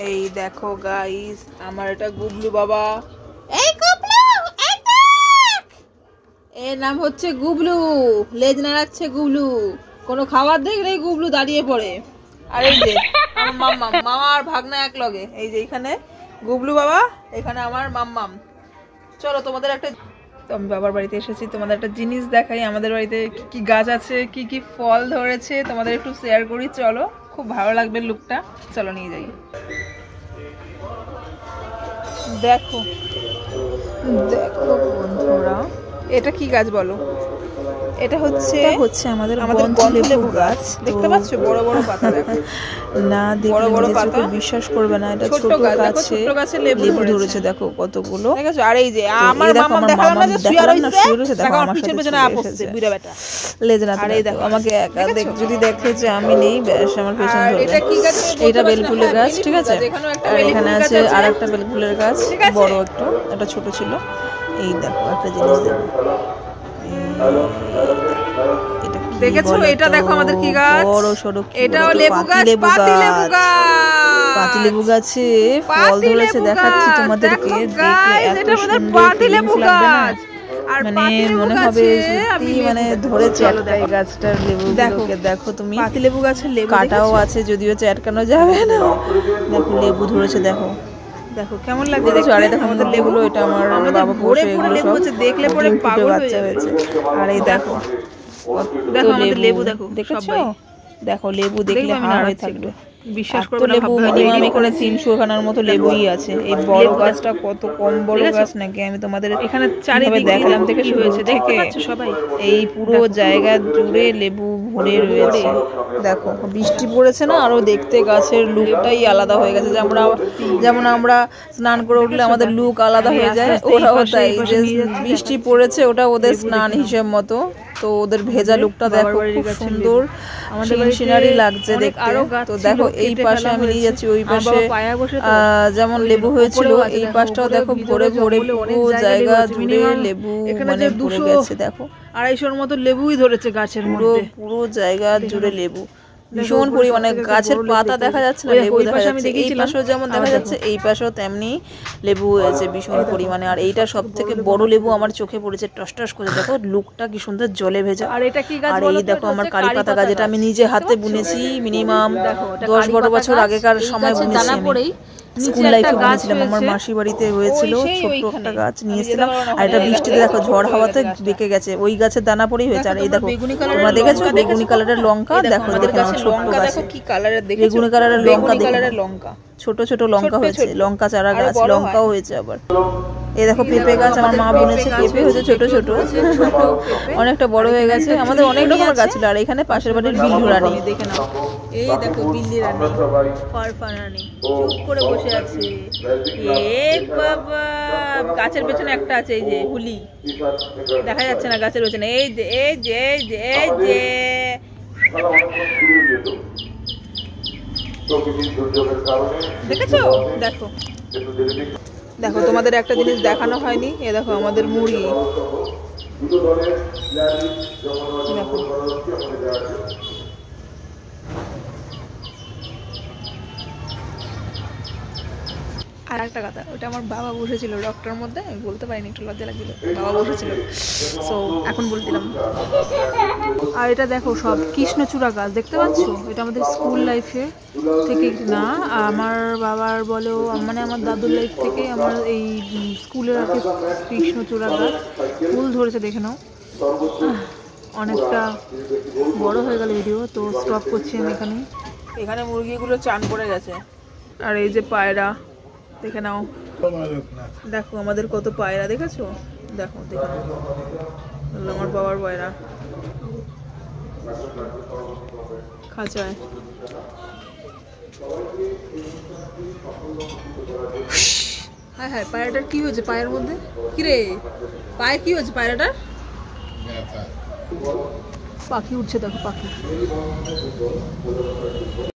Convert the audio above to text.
এই দেখো গাইস, আমার এটা গুবলু বাবা। এর নাম হচ্ছে গুবলু, লেজ নাড়াচ্ছে গুবলু, কোনো খাবার দেখলেই গুবলু দাঁড়িয়ে পড়ে। আর এই যে আমার মাম্মাম, মামা আর ভাগনা এক লগে। এই যে এখানে গুবলু বাবা, এখানে আমার মাম্মাম। চলো তোমাদের একটা, আমি বাবার বাড়িতে এসেছি, তোমাদের একটা জিনিস দেখাই। আমাদের বাড়িতে কি কি গাছ আছে, কি কি ফল ধরেছে তোমাদের একটু শেয়ার করি। চলো, খুব ভালো লাগবে লুকটা। চলো নিয়ে যাই। দেখো দেখো বন্ধুরা, এটা কি গাছ বলো? এটা হচ্ছে আমাদের গন্ধলেবু গাছ। দেখতে পাচ্ছ বড় বড় পাতা? দেখো না, বড় বড় পাতা, বিশ্বাস করবে না, এটা ছোট গাছ, ছোট গাছে লেবু ধরেছে। দেখো কতগুলো, দেখেছো? আর এই যে আমার মামা দেখালাম না যে শুয়ে রইছে, দেখো আমার পিছনে পিছনে আপসছে বুইড়া বেটা লেজনা। আর এই দেখো আমাকে একা যদি দেখে যে আমি নেই, ব্যাস আমার পেছন ধরবে। এটা কি গাছ? এটা বেলফুলের গাছ, ঠিক আছে। আর এখানে আছে আরেকটা বেলফুলের গাছ, বড় একটু, এটা ছোট ছিল। এই দেখো একটা জিনিস দেখো, দেখেছো? এটা দেখো আমাদের কি গাছ, বড় সরো, এটাও লেবু গাছ, পাতিলেবু গাছ। পাতিলেবু গাছে ফল ধরেছে, দেখাচ্ছি তোমাদেরকে। দেখলে এত সুন্দর পাতিলেবু গাছ, আর মানে মনে হবে সত্যি মানে ধরেছে এই গাছটার লেবু। দেখো তুমি, পাতিলেবু গাছের লেবু কাটাও আছে, যদিও চ্যাটকানো যাবে না। দেখো লেবু ধরেছে, দেখো দেখো কেমন লাগছে দেখো। আরে দেখো আমাদের লেবুগুলো, এটা আমার বাবা পড়ে লেবু হচ্ছে, দেখলে পরে পাগল বাচ্চা হয়েছে। আর এই দেখো দেখো আমাদের লেবু, দেখো দেখেছো? দেখো লেবু দেখলে হাঁ হয়ে থাকবে, বিশ্বাস করবে না। লেবু মিনিমাম এখানে 300 খানার মতো লেবুই আছে। এই বড় গাছটা কত কম বড় গাছ নাকি, আমি তোমাদের এখানে চারিদিকে দেখালাম থেকে শুরু হয়েছে, দেখতে পাচ্ছ সবাই? এই পুরো জায়গা জুড়ে লেবু ভরে রয়েছে। দেখো বৃষ্টি পড়েছে না, আরো দেখতে গাছের লুকটাই আলাদা হয়ে গেছে। যেমন আমরা স্নান করে উঠলে আমাদের লুক আলাদা হয়ে যায়, ওরাও তাই। যে বৃষ্টি পড়েছে ওটা ওদের স্নান হিসেব মতো, তো ওদের ভেজা লুকটা দেখো, খুব সুন্দর সিনারি লাগছে দেখতে। তো দেখো এই পাশে আমি নিয়ে যাচ্ছি, ওই পাশে যেমন লেবু হয়েছিল, এই পাশটাও দেখো ভরে ভরে পুরো জায়গা জুড়ে লেবু মানে ভরে গেছে। দেখো 250-র মতো লেবুই ধরেছে গাছের মধ্যে, পুরো জায়গা জুড়ে লেবু, ভীষণ পরিমাণে। গাছের পাতা দেখা যাচ্ছে না, লেবু দেখা যাচ্ছে। এই পাশেও যেমন দেখা যাচ্ছে, এই পাশেও তেমনি লেবু হয়েছে ভীষণ পরিমাণে। আর এইটা সব থেকে বড় লেবু আমার চোখে পড়েছে, টস টস করে। দেখো লুকটা কি সুন্দর, জলে ভেজা। আর এটা কি গাছ? আর এই দেখো আমার কারি পাতা গাছ, যেটা আমি নিজে হাতে বুনেছি, মিনিমাম 10-12 বছর আগেকার সময় বুনেছি আমি। স্কুল লাইফে বুনেছিলাম, আমার মাসি বাড়িতে হয়েছিল, ছোট্ট একটা গাছ নিয়েছিলাম। আর এটা বৃষ্টিতে দেখো ঝড় হাওয়াতে বেঁকে গেছে, ওই গাছের দানা পড়েই হয়েছে। আর এই দেখো তোমরা দেখেছো বেগুনি কালারের লঙ্কা, দেখো ছোট্ট গাছ, কি কালারের, বেগুনি কালারের লঙ্কা, ছোট ছোট লঙ্কা হয়েছে, লঙ্কা চারা গাছ, লঙ্কাও হয়েছে আবার। এই দেখো পেঁপে গাছ আমার মা বুনেছে, পেঁপে হয়েছে ছোট ছোট, অনেকটা বড় হয়ে গেছে। আমাদের অনেক রকমের গাছ ছিল। আর এখানে পাশের বাড়ির বিল্লু রানী, দেখে নাও। এই দেখো বিল্লি রানী, ফারফারানি চুপ করে বসে আছে। এ বাবা, গাছের পেছনে একটা আছে, এই যে হুলি, দেখা যাচ্ছে না গাছের পেছনে। এই যে এই যে এই যে এই যে দেখেছো? দেখো দেখো তোমাদের একটা জিনিস দেখানো হয়নি, এ দেখো আমাদের মুরগি, দেখো আর একটা কথা, ওটা আমার বাবা বসেছিল ডক্টরের মধ্যে, আমি বলতে পারিনি, একটু লজ্জা লাগছিল। বাবা বসেছিল, সো এখন বলে দিলাম। আর এটা দেখো সব কৃষ্ণচূড়া গাছ, দেখতে পাচ্ছ? এটা আমাদের স্কুল লাইফে থেকে না, আমার বাবার বলেও মানে আমার দাদুর লাইফ থেকে আমার এই স্কুলের আর কি কৃষ্ণচূড়া গাছ ফুল ধরেছে, দেখে নাও। অনেকটা বড় হয়ে গেল ভিডিও, তো স্টপ করছি আমি এখানে। এখানে মুরগিগুলো চান করে গেছে। আর এই যে পায়রা, দেখে নাও। দেখো আমাদের কত পায়রা, দেখেছো? দেখো দেখে নাও, আমার বাবার পায়রা খাঁচায়। হ্যাঁ হ্যাঁ, পায়রাটার কি হয়েছে পায়ের মধ্যে? কিরে পায়ে কি হয়েছে পায়রাটার? পাখি উঠছে, দেখো পাখি।